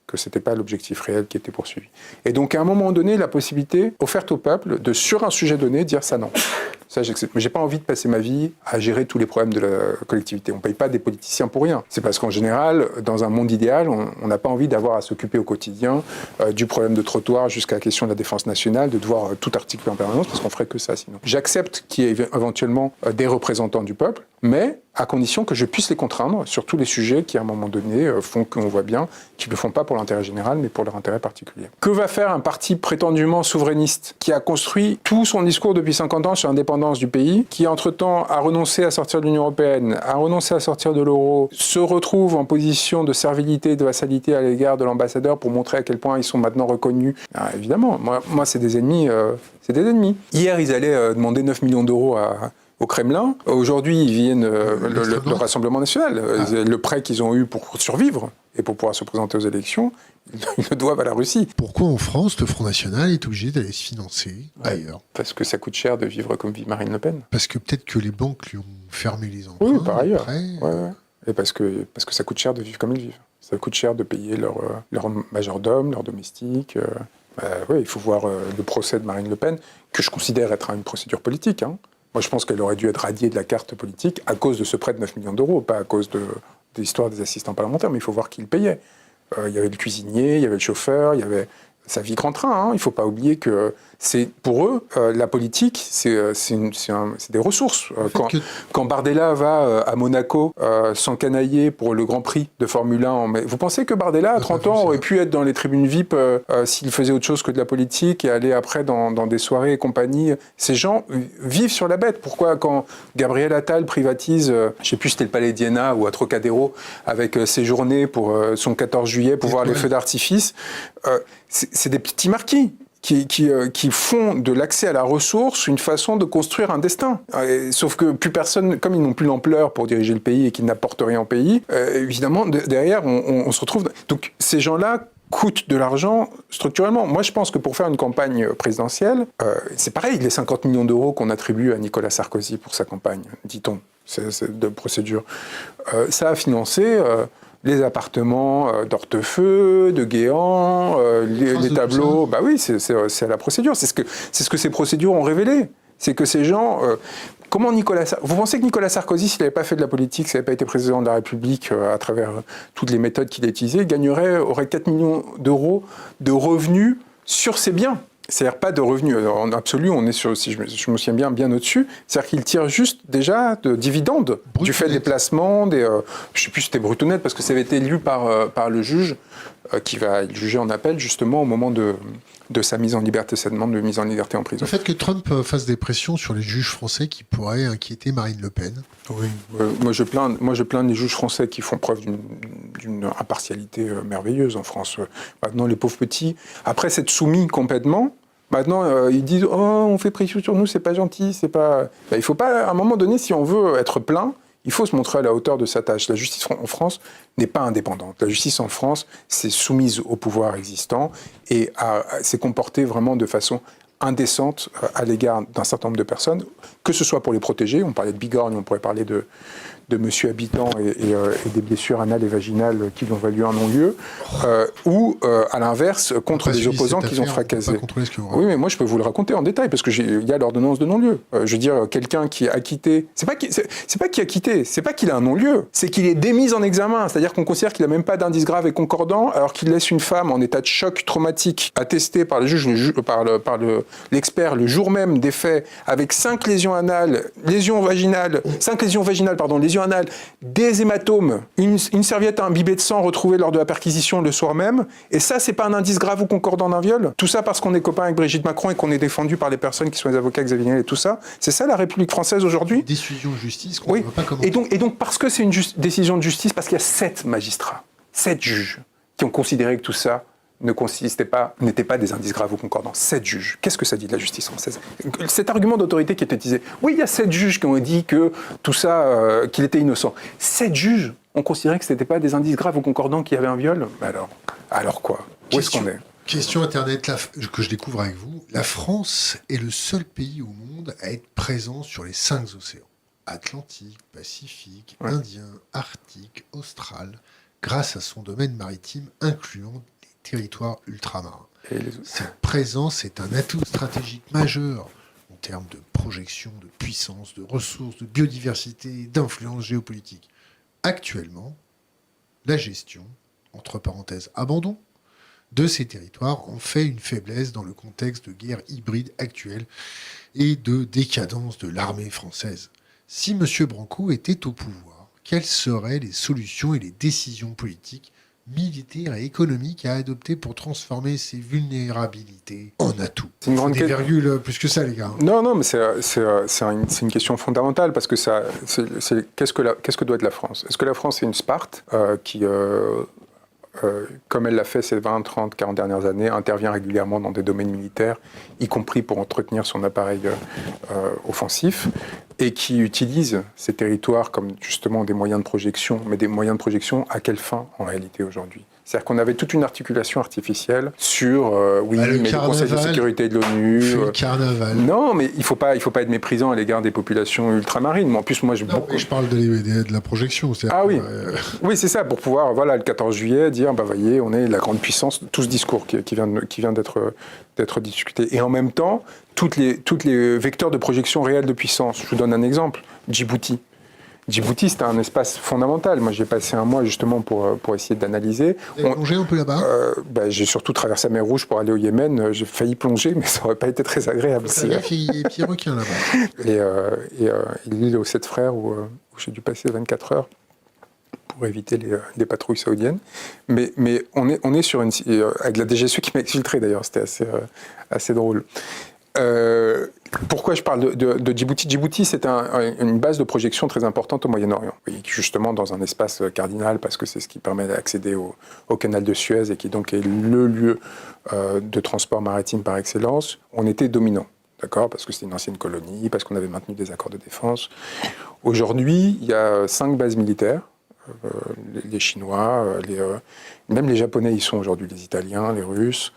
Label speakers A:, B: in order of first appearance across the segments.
A: que ce n'était pas l'objectif réel qui était poursuivi. Et donc, à un moment donné, la possibilité offerte au peuple de, sur un sujet donné, dire ça non. Ça, j'accepte. Mais j'ai pas envie de passer ma vie à gérer tous les problèmes de la collectivité. On paye pas des politiciens pour rien. C'est parce qu'en général, dans un monde idéal, on n'a pas envie d'avoir à s'occuper au quotidien du problème de trottoir jusqu'à la question de la défense nationale, de devoir tout articuler en permanence, parce qu'on ferait que ça sinon. J'accepte qu'il y ait éventuellement des représentants du peuple, mais à condition que je puisse les contraindre sur tous les sujets qui, à un moment donné, font qu'on voit bien qu'ils ne le font pas pour l'intérêt général, mais pour leur intérêt particulier. Que va faire un parti prétendument souverainiste qui a construit tout son discours depuis 50 ans sur l'indépendance du pays, qui, entre-temps, a renoncé à sortir de l'Union européenne, a renoncé à sortir de l'euro, se retrouve en position de servilité, de vassalité à l'égard de l'ambassadeur pour montrer à quel point ils sont maintenant reconnus. Alors, évidemment, moi c'est des ennemis. Hier, ils allaient demander 9 millions d'euros au Kremlin. Aujourd'hui, ils viennent le Rassemblement national. Le prêt qu'ils ont eu pour survivre et pour pouvoir se présenter aux élections, ils le doivent à la Russie.
B: Pourquoi en France, le Front National est obligé d'aller se financer ailleurs ?
A: Parce que ça coûte cher de vivre comme vit Marine Le Pen.
B: Parce que peut-être que les banques lui ont fermé les emprunts.
A: Oui, par ailleurs. Ouais. Et parce que ça coûte cher de vivre comme ils vivent. Ça coûte cher de payer leur majordome, leur domestique. Il faut voir le procès de Marine Le Pen, que je considère être une procédure politique. Moi, je pense qu'elle aurait dû être radiée de la carte politique à cause de ce prêt de 9 millions d'euros, pas à cause de l'histoire des assistants parlementaires, mais il faut voir qui le payait. Il y avait le cuisinier, il y avait le chauffeur, il y avait sa vie grand train. Il ne faut pas oublier que pour eux, la politique, c'est des ressources. Quand Bardella va à Monaco s'encanailler pour le Grand Prix de Formule 1, vous pensez que Bardella, à 30 ans, aurait pu être dans les tribunes VIP s'il faisait autre chose que de la politique et aller après dans des soirées et compagnie? Ces gens vivent sur la bête. Pourquoi, quand Gabriel Attal privatise, je ne sais plus si c'était le Palais d'Iéna ou à Trocadéro, avec ses journées pour son 14 juillet pour voir les feux d'artifice, c'est des petits marquis qui font de l'accès à la ressource une façon de construire un destin. Sauf que plus personne, comme ils n'ont plus l'ampleur pour diriger le pays et qu'ils n'apportent rien au pays, évidemment, derrière, on se retrouve... Donc ces gens-là coûtent de l'argent structurellement. Moi, je pense que pour faire une campagne présidentielle, c'est pareil, les 50 millions d'euros qu'on attribue à Nicolas Sarkozy pour sa campagne, dit-on, c'est de procédure, ça a financé... les appartements d'Hortefeux, de Guéant, les tableaux... Bah oui, c'est à la procédure. C'est ce que ces procédures ont révélé. C'est que ces gens... Vous pensez que Nicolas Sarkozy, s'il n'avait pas fait de la politique, s'il n'avait pas été président de la République à travers toutes les méthodes qu'il a utilisées, aurait 4 millions d'euros de revenus sur ses biens? C'est-à-dire pas de revenus. En absolu, on est sur, si je me souviens bien au-dessus, c'est-à-dire qu'il tire juste déjà de dividendes du fait des placements, je ne sais plus si c'était brut ou net, parce que ça avait été lu par le juge qui va juger en appel justement au moment de sa mise en liberté, sa demande de mise en liberté en prison.
B: Le fait que Trump fasse des pressions sur les juges français qui pourraient inquiéter Marine Le Pen.
A: Oui, moi je plains les juges français qui font preuve d'une impartialité merveilleuse en France. Maintenant, les pauvres petits, après s'être soumis complètement, maintenant ils disent « Oh, on fait pression sur nous, c'est pas gentil, c'est pas... » Il faut pas, à un moment donné, si on veut être plein, il faut se montrer à la hauteur de sa tâche. La justice en France n'est pas indépendante. La justice en France, c'est soumise au pouvoir existant et s'est comportée vraiment de façon indécente à l'égard d'un certain nombre de personnes, que ce soit pour les protéger, on parlait de bigorgne, on pourrait parler de monsieur habitant et des blessures anales et vaginales qui lui ont valu un non-lieu, ou à l'inverse, contre des opposants qu'ils ont fracassés. Oui, mais moi je peux vous le raconter en détail, parce qu'il y a l'ordonnance de non-lieu. Je veux dire, quelqu'un qui est acquitté, c'est pas qu'il est acquitté, c'est pas qu'il a un non-lieu, c'est qu'il est démis en examen, c'est-à-dire qu'on considère qu'il n'a même pas d'indice grave et concordant, alors qu'il laisse une femme en état de choc traumatique, attestée par le juge, par l'expert, le jour même des faits, avec 5 lésions anales, lésions vaginales, des hématomes, une serviette imbibée de sang retrouvée lors de la perquisition le soir même, et ça, c'est pas un indice grave ou concordant d'un viol? Tout ça parce qu'on est copain avec Brigitte Macron et qu'on est défendu par les personnes qui sont les avocats Xavier Niel et tout ça? C'est ça la République française aujourd'hui?
B: Décision de justice qu'on ne va pas commenter.
A: Et donc parce que c'est une décision de justice, parce qu'il y a 7 magistrats, 7 juges, qui ont considéré que tout ça n'étaient pas des indices graves ou concordants. 7 juges. Qu'est-ce que ça dit de la justice française? Cet argument d'autorité qui est utilisé. Oui, il y a 7 juges qui ont dit que tout ça, qu'il était innocent. 7 juges ont considéré que ce n'était pas des indices graves ou concordants qu'il y avait un viol. Alors quoi? Où est-ce qu'on est?
B: Question Internet que je découvre avec vous. La France est le seul pays au monde à être présent sur les 5 océans. Atlantique, Pacifique, Indien, Arctique, Austral, grâce à son domaine maritime incluant territoires ultramarins.
A: Et
B: Cette présence est un atout stratégique majeur en termes de projection, de puissance, de ressources, de biodiversité, d'influence géopolitique. Actuellement, la gestion, entre parenthèses abandon, de ces territoires en fait une faiblesse dans le contexte de guerre hybride actuelle et de décadence de l'armée française. Si M. Branco était au pouvoir, quelles seraient les solutions et les décisions politiques, militaires et économiques à adopter pour transformer ces vulnérabilités en atouts?
A: C'est une grande
B: Des virgules plus que ça, les gars.
A: Non, mais c'est une question fondamentale parce que qu'est-ce que doit être la France? Est-ce que la France est une Sparte qui, comme elle l'a fait ces 20, 30, 40 dernières années, intervient régulièrement dans des domaines militaires, y compris pour entretenir son appareil offensif, et qui utilise ces territoires comme justement des moyens de projection, mais des moyens de projection à quelle fin en réalité aujourd'hui? C'est-à-dire qu'on avait toute une articulation artificielle sur, mais le Conseil de sécurité de l'ONU...
B: le carnaval.
A: Non, mais il faut pas être méprisant à l'égard des populations ultramarines. Mais en plus, moi, je
B: parle de la projection.
A: Ah oui, oui, c'est ça, pour pouvoir, le 14 juillet, dire, voyez, on est la grande puissance, tout ce discours qui vient d'être discuté. Et en même temps, toutes les vecteurs de projection réelle de puissance. Je vous donne un exemple, Djibouti. Djibouti, c'était un espace fondamental. Moi, j'ai passé un mois justement pour essayer d'analyser.
B: Vous avez plongé un peu là-bas?
A: J'ai surtout traversé la mer Rouge pour aller au Yémen. J'ai failli plonger, mais ça n'aurait pas été très agréable.
B: Il y a des pieds requins là-bas.
A: Et l'île aux 7 frères, où j'ai dû passer 24 heures pour éviter les patrouilles saoudiennes. Mais on est sur avec la DGSE qui m'a exfiltré d'ailleurs, c'était assez drôle. Pourquoi je parle de Djibouti? Djibouti, c'est une base de projection très importante au Moyen-Orient, justement dans un espace cardinal, parce que c'est ce qui permet d'accéder au canal de Suez et qui donc est le lieu de transport maritime par excellence. On était dominant, d'accord, parce que c'était une ancienne colonie, parce qu'on avait maintenu des accords de défense. Aujourd'hui, il y a 5 bases militaires. Les Chinois, même les Japonais y sont aujourd'hui, les Italiens, les Russes,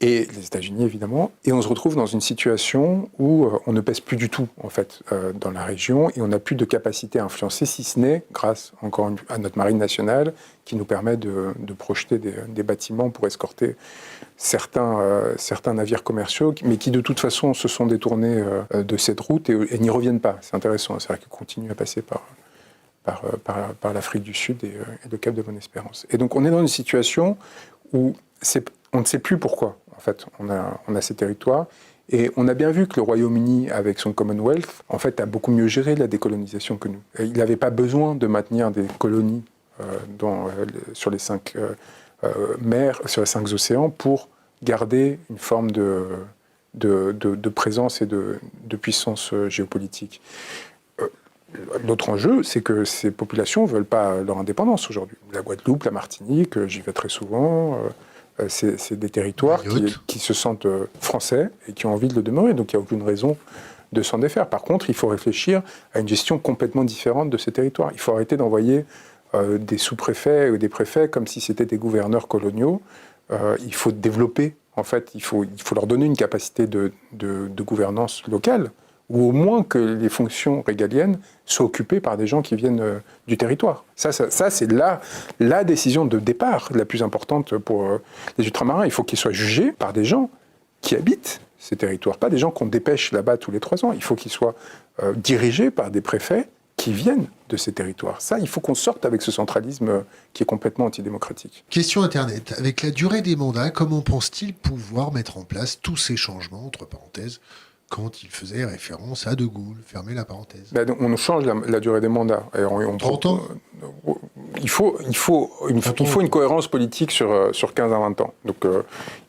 A: et les États-Unis évidemment, et on se retrouve dans une situation où on ne pèse plus du tout en fait dans la région et on n'a plus de capacité à influencer, si ce n'est grâce encore à notre marine nationale qui nous permet de projeter des bâtiments pour escorter certains navires commerciaux, mais qui de toute façon se sont détournés de cette route et n'y reviennent pas. C'est intéressant, c'est-à-dire qu'ils continuent à passer par l'Afrique du Sud et le Cap de Bonne-Espérance. Et donc on est dans une situation où on ne sait plus pourquoi. En fait, on a ces territoires et on a bien vu que le Royaume-Uni, avec son Commonwealth, en fait, a beaucoup mieux géré la décolonisation que nous. Et il n'avait pas besoin de maintenir des colonies sur les 5 mers, sur les 5 océans, pour garder une forme de présence et de puissance géopolitique. L'autre enjeu, c'est que ces populations ne veulent pas leur indépendance aujourd'hui. La Guadeloupe, la Martinique, j'y vais très souvent. C'est des territoires qui se sentent français et qui ont envie de le demeurer. Donc il n'y a aucune raison de s'en défaire. Par contre, il faut réfléchir à une gestion complètement différente de ces territoires. Il faut arrêter d'envoyer des sous-préfets ou des préfets comme si c'était des gouverneurs coloniaux. Il faut développer, en fait, il faut leur donner une capacité de gouvernance locale, ou au moins que les fonctions régaliennes soient occupées par des gens qui viennent du territoire. Ça c'est la décision de départ la plus importante pour les ultramarins. Il faut qu'ils soient jugés par des gens qui habitent ces territoires, pas des gens qu'on dépêche là-bas tous les 3 ans. Il faut qu'ils soient dirigés par des préfets qui viennent de ces territoires. Ça, il faut qu'on sorte avec ce centralisme qui est complètement antidémocratique.
B: Question Internet. Avec la durée des mandats, comment pense-t-il pouvoir mettre en place tous ces changements, entre parenthèses, quand il faisait référence à De Gaulle, fermez la parenthèse.
A: Donc on change la durée des mandats. Et on
B: 30 ans
A: il faut une cohérence politique sur 15 à 20 ans. Donc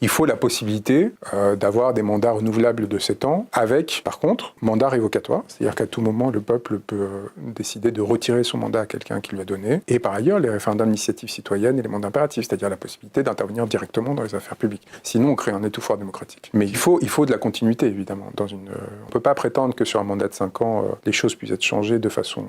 A: il faut la possibilité d'avoir des mandats renouvelables de 7 ans, avec, par contre, mandat révocatoire. C'est-à-dire qu'à tout moment, le peuple peut décider de retirer son mandat à quelqu'un qui lui a donné. Et par ailleurs, les référendums d'initiative citoyenne et les mandats impératifs, c'est-à-dire la possibilité d'intervenir directement dans les affaires publiques. Sinon, on crée un étouffoir démocratique. Mais il faut de la continuité, évidemment. On ne peut pas prétendre que sur un mandat de 5 ans, les choses puissent être changées de façon...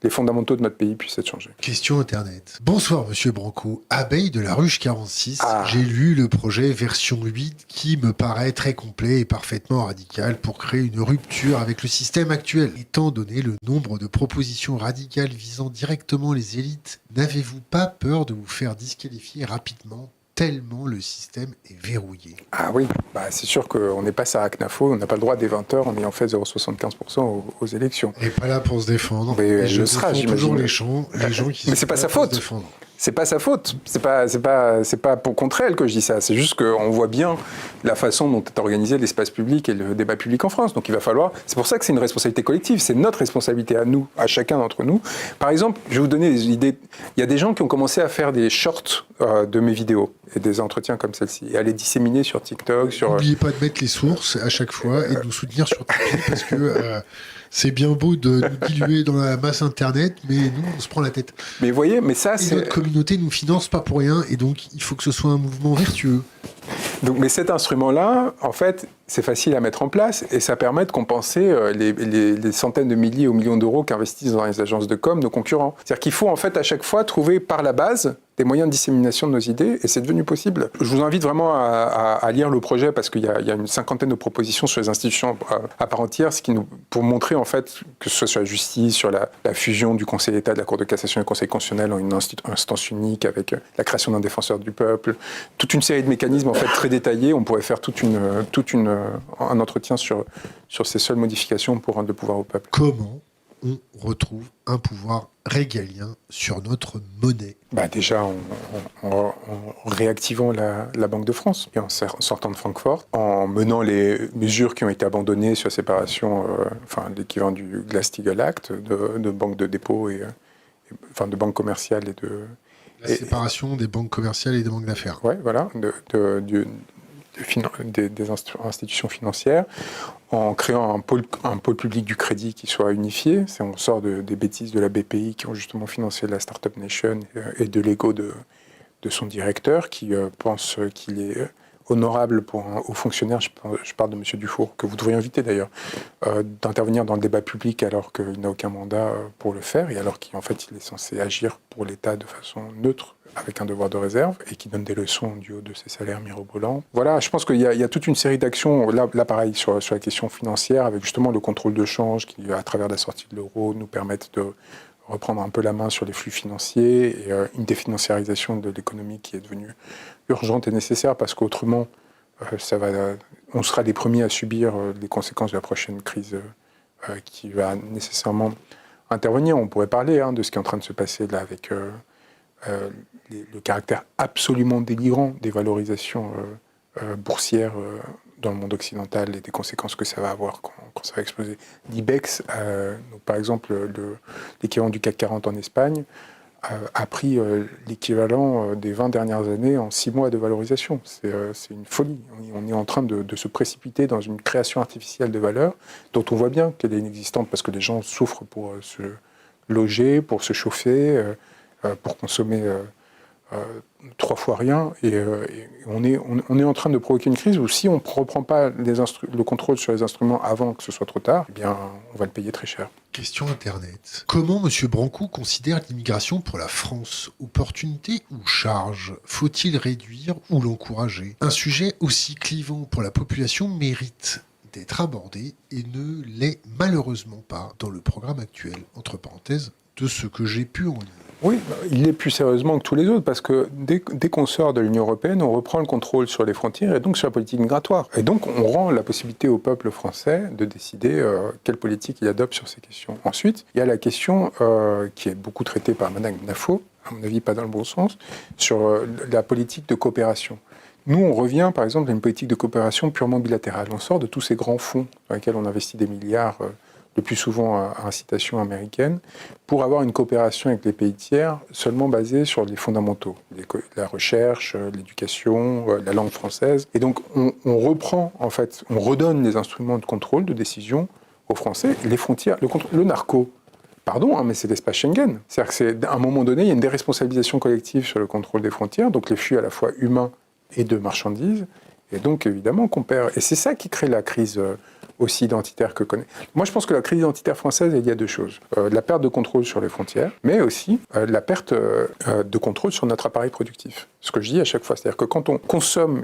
A: les fondamentaux de notre pays puissent être changés.
B: Question Internet. Bonsoir Monsieur Branco. Abeille de la Ruche 46, J'ai lu le projet version 8 qui me paraît très complet et parfaitement radical pour créer une rupture avec le système actuel. Étant donné le nombre de propositions radicales visant directement les élites, n'avez-vous pas peur de vous faire disqualifier rapidement tellement le système est verrouillé.
A: Ah oui, c'est sûr qu'on n'est pas Sarah Knafo, on n'a pas le droit dès 20h en ayant fait 0,75% aux élections.
B: Elle n'est pas là pour se défendre.
A: Mais
B: Et
A: elle
B: je
A: le sera,
B: défends toujours
A: j'imagine.
B: les gens qui
A: Mais
B: sont
A: c'est pas
B: là
A: sa
B: pour
A: faute.
B: se défendre.
A: C'est pas sa faute. C'est pas pour contre elle que je dis ça. C'est juste qu'on voit bien la façon dont est organisé l'espace public et le débat public en France. Donc il va falloir. C'est pour ça que c'est une responsabilité collective. C'est notre responsabilité à nous, à chacun d'entre nous. Par exemple, je vais vous donner des idées. Il y a des gens qui ont commencé à faire des shorts de mes vidéos et des entretiens comme celle-ci et à les disséminer sur TikTok.
B: N'oubliez pas de mettre les sources à chaque fois et de nous soutenir sur Tipeee parce que c'est bien beau de nous diluer dans la masse internet, mais nous, on se prend la tête.
A: Mais vous voyez, mais ça,
B: et notre communauté nous finance pas pour rien, et donc il faut que ce soit un mouvement vertueux.
A: Donc, mais cet instrument-là, en fait, c'est facile à mettre en place et ça permet de compenser les centaines de milliers ou millions d'euros qu'investissent dans les agences de com nos concurrents. C'est-à-dire qu'il faut en fait à chaque fois trouver par la base des moyens de dissémination de nos idées et c'est devenu possible. Je vous invite vraiment à lire le projet parce qu'il y a une cinquantaine de propositions sur les institutions à part entière, pour montrer en fait que ce soit sur la justice, sur la fusion du Conseil d'État, de la Cour de cassation et du Conseil constitutionnel en une instance unique avec la création d'un défenseur du peuple, toute une série de mécanismes en fait très détaillés. On pourrait faire un entretien sur ces seules modifications pour rendre le pouvoir au peuple.
B: Comment on retrouve un pouvoir régalien sur notre monnaie?
A: Déjà en réactivant la Banque de France et en sortant de Francfort, en menant les mesures qui ont été abandonnées sur la séparation, l'équivalent du Glass-Steagall Act, de banques de dépôt de banques commerciales et de...
B: La séparation des banques commerciales et des banques d'affaires.
A: Oui, voilà, des institutions financières, en créant un pôle public du crédit qui soit unifié. On sort des bêtises de la BPI qui ont justement financé la Startup Nation et de l'ego de son directeur qui pense qu'il est honorable pour un haut fonctionnaire, je parle de M. Dufour, que vous devriez inviter d'ailleurs, d'intervenir dans le débat public alors qu'il n'a aucun mandat pour le faire et alors qu'en fait il est censé agir pour l'État de façon neutre, avec un devoir de réserve, et qui donne des leçons du haut de ses salaires mirobolants. Voilà, je pense qu'il y a toute une série d'actions, là pareil, sur la question financière, avec justement le contrôle de change qui, à travers la sortie de l'euro, nous permettent de reprendre un peu la main sur les flux financiers et une définanciarisation de l'économie qui est devenue urgente et nécessaire parce qu'autrement, on sera les premiers à subir les conséquences de la prochaine crise qui va nécessairement intervenir. On pourrait parler de ce qui est en train de se passer là avec le caractère absolument délirant des valorisations boursières dans le monde occidental et des conséquences que ça va avoir quand ça va exploser. L'IBEX, donc par exemple l'équivalent du CAC 40 en Espagne, a pris l'équivalent des 20 dernières années en 6 mois de valorisation. C'est une folie. On est en train de se précipiter dans une création artificielle de valeur dont on voit bien qu'elle est inexistante parce que les gens souffrent pour se loger, pour se chauffer, pour consommer 3 fois rien. Et on est en train de provoquer une crise où si on ne reprend pas le contrôle sur les instruments avant que ce soit trop tard, eh bien, on va le payer très cher.
B: Question Internet. Comment M. Branco considère l'immigration pour la France? Opportunité ou charge? Faut-il réduire ou l'encourager? Un sujet aussi clivant pour la population mérite d'être abordé et ne l'est malheureusement pas dans le programme actuel, entre parenthèses, de ce que j'ai pu en lire.
A: Oui, il l'est plus sérieusement que tous les autres, parce que dès qu'on sort de l'Union européenne, on reprend le contrôle sur les frontières et donc sur la politique migratoire. Et donc on rend la possibilité au peuple français de décider quelle politique il adopte sur ces questions. Ensuite, il y a la question qui est beaucoup traitée par Mme Knafo, à mon avis pas dans le bon sens, sur la politique de coopération. Nous, on revient par exemple à une politique de coopération purement bilatérale. On sort de tous ces grands fonds dans lesquels on investit des milliards le plus souvent à incitation américaine, pour avoir une coopération avec les pays tiers seulement basée sur les fondamentaux, la recherche, l'éducation, la langue française. Et donc on reprend, en fait, on redonne les instruments de contrôle, de décision aux Français, les frontières, le narco. Pardon, mais c'est l'espace Schengen. C'est-à-dire qu'à un moment donné, il y a une déresponsabilisation collective sur le contrôle des frontières, donc les flux à la fois humains et de marchandises, et donc évidemment qu'on perd. Et c'est ça qui crée la crise aussi identitaire que connaît. Moi, je pense que la crise identitaire française, il y a 2 choses. La perte de contrôle sur les frontières, mais aussi la perte de contrôle sur notre appareil productif. Ce que je dis à chaque fois, c'est-à-dire que quand on consomme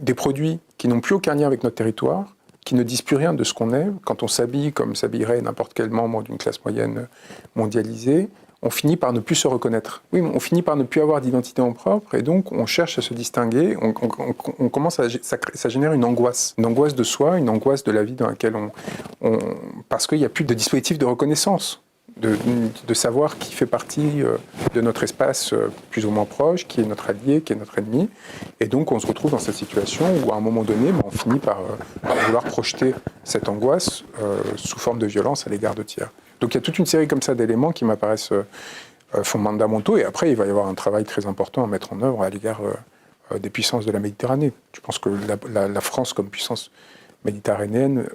A: des produits qui n'ont plus aucun lien avec notre territoire, qui ne disent plus rien de ce qu'on est, quand on s'habille comme s'habillerait n'importe quel membre d'une classe moyenne mondialisée, on finit par ne plus se reconnaître. Oui, on finit par ne plus avoir d'identité en propre, et donc on cherche à se distinguer, on commence ça génère une angoisse de soi, une angoisse de la vie dans laquelle parce qu'il n'y a plus de dispositif de reconnaissance. De savoir qui fait partie de notre espace plus ou moins proche, qui est notre allié, qui est notre ennemi. Et donc on se retrouve dans cette situation où à un moment donné, on finit par vouloir projeter cette angoisse sous forme de violence à l'égard de tiers. Donc il y a toute une série comme ça d'éléments qui m'apparaissent fondamentaux. Et après, il va y avoir un travail très important à mettre en œuvre à l'égard des puissances de la Méditerranée. Je pense que la France comme puissance méditerranéenne,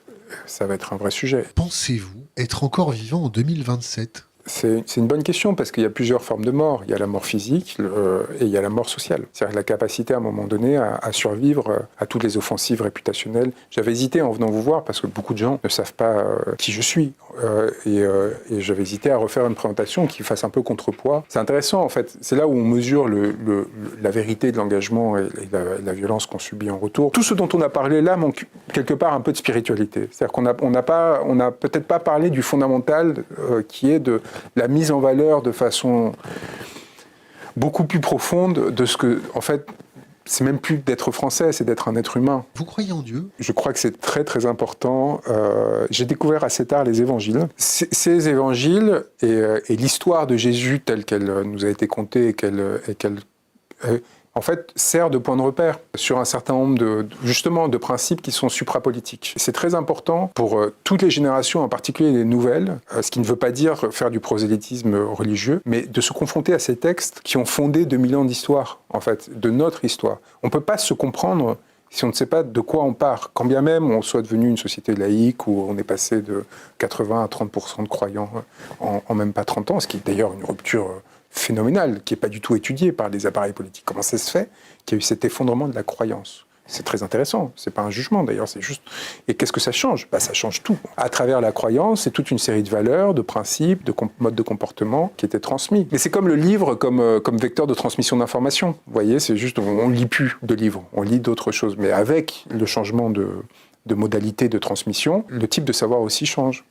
A: ça va être un vrai sujet.
B: Pensez-vous être encore vivant en 2027 ?
A: C'est une bonne question parce qu'il y a plusieurs formes de mort. Il y a la mort physique et il y a la mort sociale. C'est-à-dire la capacité à un moment donné à survivre à toutes les offensives réputationnelles. J'avais hésité en venant vous voir parce que beaucoup de gens ne savent pas qui je suis. Et j'avais hésité à refaire une présentation qui fasse un peu contrepoids. C'est intéressant en fait. C'est là où on mesure la vérité de l'engagement et la violence qu'on subit en retour. Tout ce dont on a parlé là manque quelque part un peu de spiritualité. C'est-à-dire qu'on n'a peut-être pas parlé du fondamental qui est de la mise en valeur de façon beaucoup plus profonde de ce que, en fait, c'est même plus d'être français, c'est d'être un être humain.
B: Vous croyez en Dieu ?
A: Je crois que c'est très très important. J'ai découvert assez tard les évangiles. Ces évangiles et l'histoire de Jésus telle qu'elle nous a été contée et qu'elle en fait, sert de point de repère sur un certain nombre de principes qui sont suprapolitiques. C'est très important pour toutes les générations, en particulier les nouvelles, ce qui ne veut pas dire faire du prosélytisme religieux, mais de se confronter à ces textes qui ont fondé 2000 ans d'histoire, en fait, de notre histoire. On ne peut pas se comprendre si on ne sait pas de quoi on part, quand bien même on soit devenu une société laïque où on est passé de 80 à 30% de croyants en même pas 30 ans, ce qui est d'ailleurs une rupture phénoménal, qui n'est pas du tout étudié par les appareils politiques. Comment ça se fait qu'il y a eu cet effondrement de la croyance ? C'est très intéressant, c'est pas un jugement d'ailleurs, c'est juste... Et qu'est-ce que ça change ? Ça change tout. À travers la croyance, c'est toute une série de valeurs, de principes, de modes de comportement qui étaient transmis. Mais c'est comme le livre, comme vecteur de transmission d'informations. Vous voyez, c'est juste, on lit plus de livres, on lit d'autres choses. Mais avec le changement de modalité de transmission, le type de savoir aussi change.